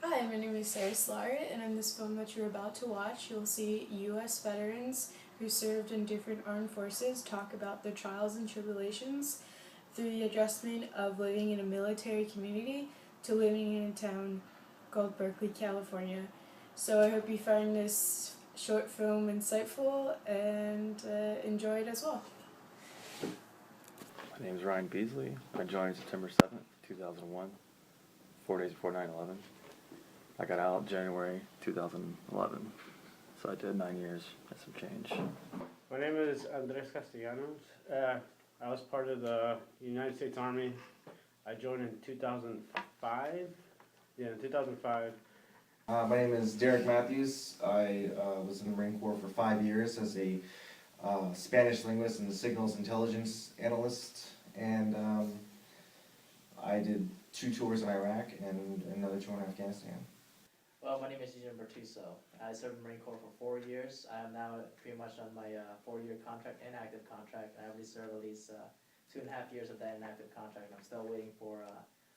Hi, my name is Sarah Slart, and in this film that you're about to watch, you'll see U.S. veterans who served in different armed forces talk about their trials and tribulations through the adjustment of living in a military community to living in a town called Berkeley, California. So I hope you find this short film insightful and enjoy it as well. My name is Ryan Beasley. I joined September 7th, 2001, 4 days before 9/11. I got out January 2011, so I did 9 years and some change. My name is Andres Castellanos. I was part of the United States Army. I joined in 2005. Yeah, in 2005. My name is Derek Matthews. I was in the Marine Corps for 5 years as a Spanish linguist and signals intelligence analyst, and I did 2 tours in Iraq and another tour in Afghanistan. Well, my name is Bertuso. I served in the Marine Corps for 4 years. I am now pretty much on my 4-year contract, inactive contract. I already served at least 2.5 years of that inactive contract. I'm still waiting for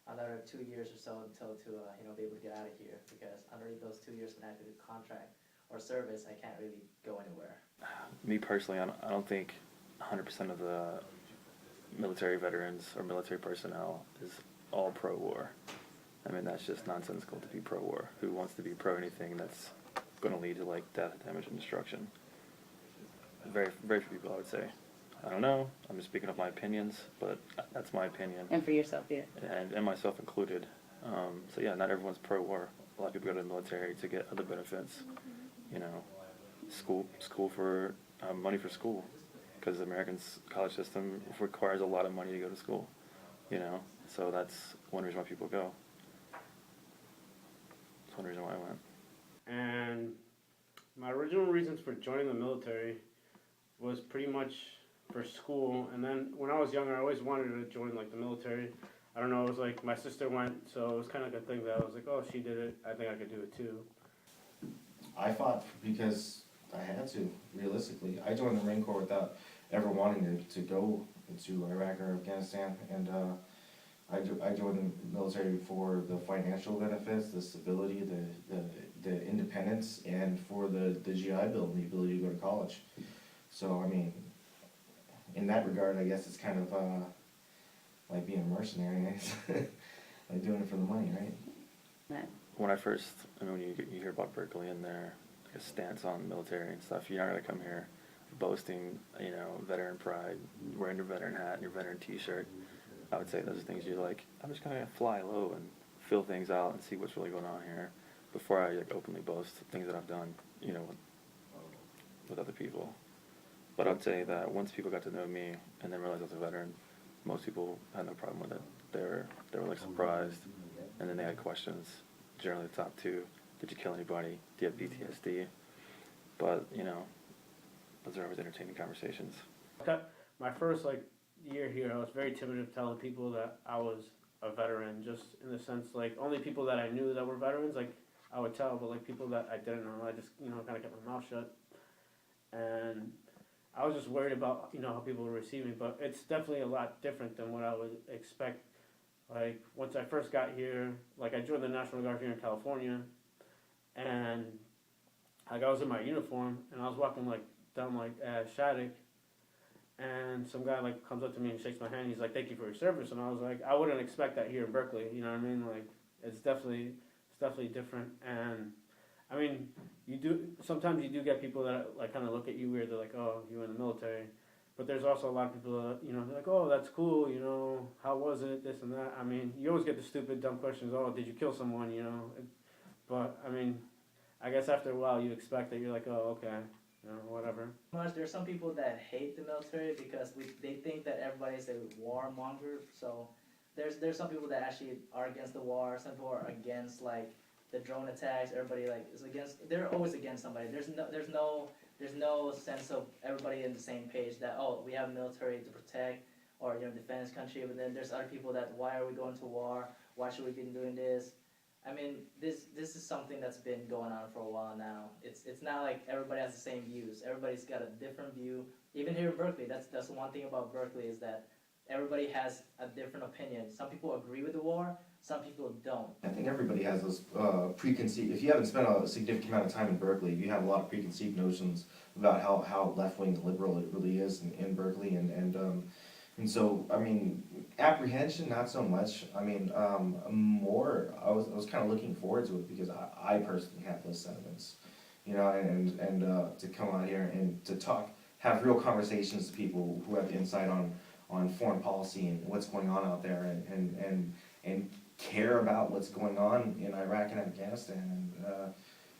another 2 years or so until to be able to get out of here, because underneath those 2 years of inactive contract or service, I can't really go anywhere. Me personally, I don't think 100% of the military veterans or military personnel is all pro-war. I mean, that's just nonsensical to be pro-war. Who wants to be pro anything that's going to lead to like death, damage, and destruction? Very, very few people, I would say. I don't know. I'm just speaking of my opinions, but that's my opinion. And for yourself, yeah. And myself included. So yeah, not everyone's pro-war. A lot of people go to the military to get other benefits. You know, school for money for school, because the American college system requires a lot of money to go to school. You know, so that's one reason why people go. That's one reason why I went. And my original reasons for joining the military was pretty much for school. And then when I was younger, I always wanted to join like the military. I don't know, it was like my sister went, so it was kind of like a thing that I was like, oh, she did it, I think I could do it too. I fought because I had to, realistically. I joined the Marine Corps without ever wanting to go to Iraq or Afghanistan, and I joined the military for the financial benefits, the stability, the independence, and for the GI Bill and the ability to go to college. So, I mean, in that regard, I guess it's kind of like being a mercenary, right? Like doing it for the money, right? When when you hear about Berkeley and their stance on military and stuff, you're not gonna come here boasting, veteran pride, wearing your veteran hat and your veteran T-shirt. I would say those are things you're like, I'm just gonna fly low and feel things out and see what's really going on here before I openly boast things that I've done, with other people. But I'd say that once people got to know me and then realized I was a veteran, most people had no problem with it. They were like surprised, and then they had questions. Generally the top 2, did you kill anybody? Do you have PTSD? But, those are always entertaining conversations. My first year here, I was very timid to tell people that I was a veteran, just in the sense only people that I knew that were veterans, I would tell, but people that I didn't know, I just kind of kept my mouth shut. And I was just worried about how people would receive me, but it's definitely a lot different than what I would expect. Once I first got here, I joined the National Guard here in California, and I was in my uniform, and I was walking down Shattuck, and some guy comes up to me and shakes my hand. He's like, "Thank you for your service," and I was like, I wouldn't expect that here in Berkeley. You know what I mean? It's definitely different. And I mean, sometimes you do get people that kind of look at you weird. They're like, "Oh, you're in the military." But there's also a lot of people that, they're like, "Oh, that's cool, how was it, this and that." I mean, you always get the stupid, dumb questions, "Oh, did you kill someone?" But, I mean, I guess after a while you expect that. You're like, "Oh, okay, whatever." There's some people that hate the military because they think that everybody's a warmonger. So there's some people that actually are against the war. Some people are against the drone attacks. Everybody is against. They're always against somebody. There's no sense of everybody in the same page that, oh, we have military to protect or defend this country. But then there's other people that, why are we going to war? Why should we be doing this? I mean, this is something that's been going on for a while now. It's not like everybody has the same views. Everybody's got a different view. Even here in Berkeley, that's one thing about Berkeley, is that everybody has a different opinion. Some people agree with the war, some people don't. I think everybody has those preconceived, if you haven't spent a significant amount of time in Berkeley, you have a lot of preconceived notions about how left-wing liberal it really is in Berkeley, and so, I mean, apprehension, not so much. I mean, more, I was kind of looking forward to it because I personally have those sentiments, you know, and to come out here and to talk, have real conversations with people who have insight on foreign policy and what's going on out there, and care about what's going on in Iraq and Afghanistan,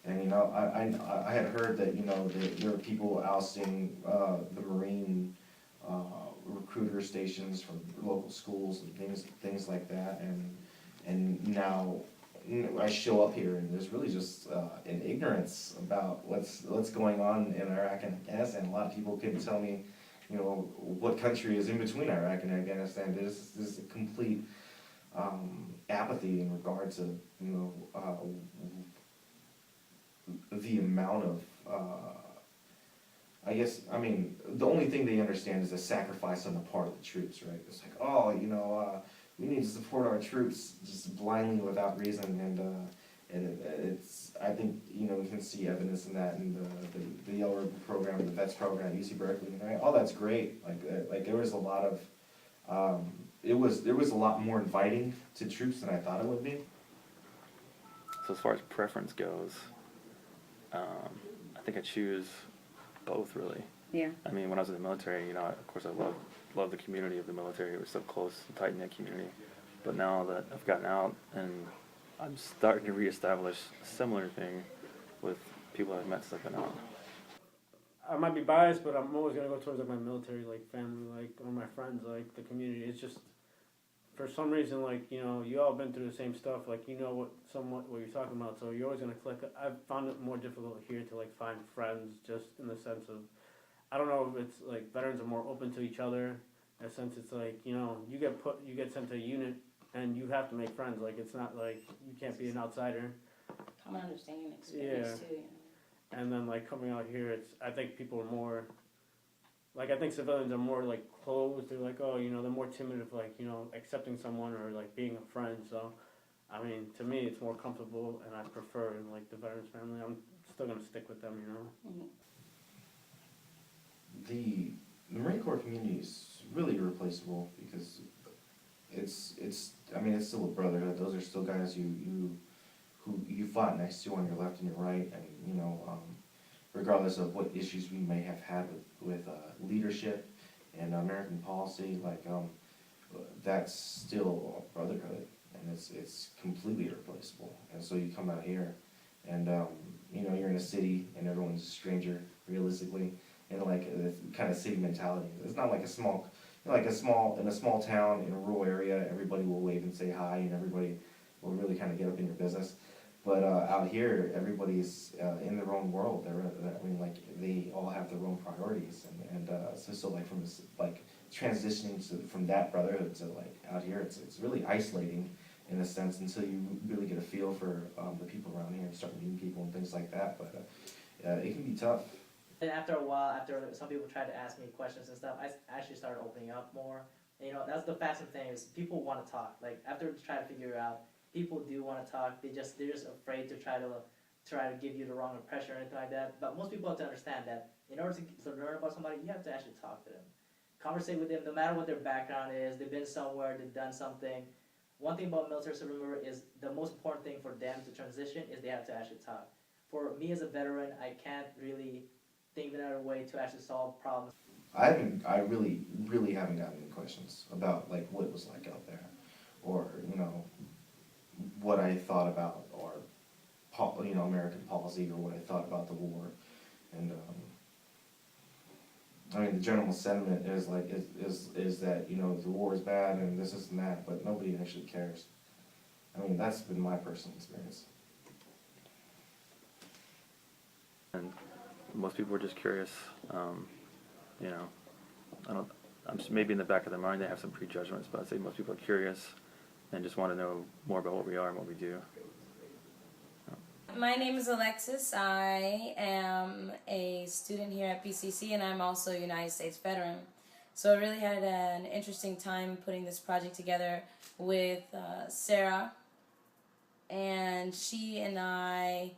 and you know, I had heard that, you know, that there were people ousting the Marine recruiter stations from local schools and things like that, and now, you know, I show up here and there's really just an ignorance about what's going on in Iraq and Afghanistan. A lot of people couldn't tell me, you know, what country is in between Iraq and Afghanistan. There's a complete apathy in regard to, you know, the amount of I guess, I mean, the only thing they understand is the sacrifice on the part of the troops, right? It's like, oh, you know, we need to support our troops just blindly without reason, and it's, I think, you know, we can see evidence in that in the Yellow Ribbon program, the VETS program at UC Berkeley, right? All that's great. Like there was a lot of, there was a lot more inviting to troops than I thought it would be. So as far as preference goes, I think I choose both, really. Yeah. I mean, when I was in the military, you know, of course I loved the community of the military. It was so close, tight-knit community. But now that I've gotten out and I'm starting to reestablish a similar thing with people I've met since I've been out. I might be biased, but I'm always gonna go towards like my military, like family, like or my friends, like the community. It's just for some reason, like, you know, you all been through the same stuff, like you know what you're talking about. So you're always gonna click. I've found it more difficult here to like find friends, just in the sense of, I don't know if it's like veterans are more open to each other. In a sense, it's like, you know, you get sent to a unit and you have to make friends. Like it's not like you can't be an outsider. Common understanding experience too. You know? And then like coming out here, I think people are more, like I think civilians are more like closed. They're like, oh, you know, they're more timid of like, you know, accepting someone or like being a friend. So, I mean, to me, it's more comfortable, and I prefer like the veterans family. I'm still gonna stick with them, you know. Mm-hmm. The Marine Corps community is really irreplaceable because it's I mean, it's still a brotherhood. Those are still guys who you fought next to on your left and your right, and you know, regardless of what issues we may have had with leadership and American policy, like that's still a brotherhood, and it's completely irreplaceable. And so you come out here, and you know, you're in a city, and everyone's a stranger, realistically, and like this kind of city mentality. It's not like a small town in a rural area, everybody will wave and say hi, and everybody will really kind of get up in your business. But out here, everybody's in their own world. I mean, like they all have their own priorities, and so like from this, like transitioning from that brotherhood to like out here, it's really isolating in a sense until you really get a feel for the people around here and start meeting people and things like that. But it can be tough. And after a while, after some people tried to ask me questions and stuff, I actually started opening up more. And, you know, that's the fascinating thing is people want to talk. Like after trying to figure out, people do want to talk. They're just afraid to try to give you the wrong impression or anything like that. But most people have to understand that in order to learn about somebody, you have to actually talk to them, conversate with them, no matter what their background is. They've been somewhere, they've done something. One thing about military service member is the most important thing for them to transition is they have to actually talk. For me as a veteran, I can't really think of another way to actually solve problems. I really haven't gotten any questions about like what it was like out there, or you know, what I thought about, or you know, American policy, or what I thought about the war. And I mean, the general sentiment is like is that, you know, the war is bad and this and that, but nobody actually cares. I mean, that's been my personal experience. And most people are just curious. You know, I'm just, maybe in the back of their mind they have some prejudgments, but I'd say most people are curious and just want to know more about what we are and what we do. My name is Alexis. I am a student here at BCC, and I'm also a United States veteran. So I really had an interesting time putting this project together with Sarah, and she and I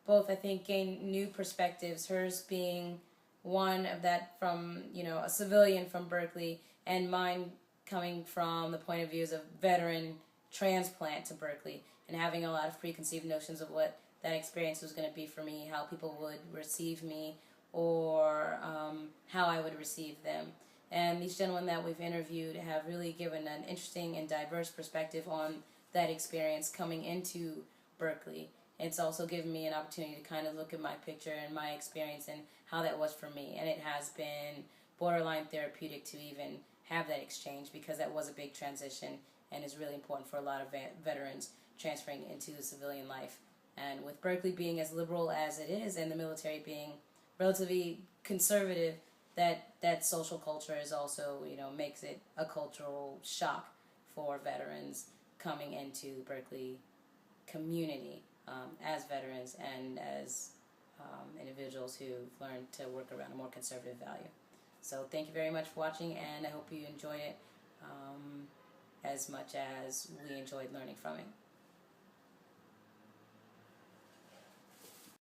both, I think, gained new perspectives. Hers being one of that from, a civilian from Berkeley, and mine coming from the point of view as a veteran transplant to Berkeley, and having a lot of preconceived notions of what that experience was going to be for me, how people would receive me, or how I would receive them. And these gentlemen that we've interviewed have really given an interesting and diverse perspective on that experience coming into Berkeley. It's also given me an opportunity to kind of look at my picture and my experience and how that was for me. And it has been borderline therapeutic to even have that exchange, because that was a big transition and is really important for a lot of veterans transferring into civilian life. And with Berkeley being as liberal as it is, and the military being relatively conservative, that social culture is also, makes it a cultural shock for veterans coming into Berkeley community as veterans and as individuals who've learned to work around a more conservative value. So thank you very much for watching, and I hope you enjoyed it as much as we enjoyed learning from it.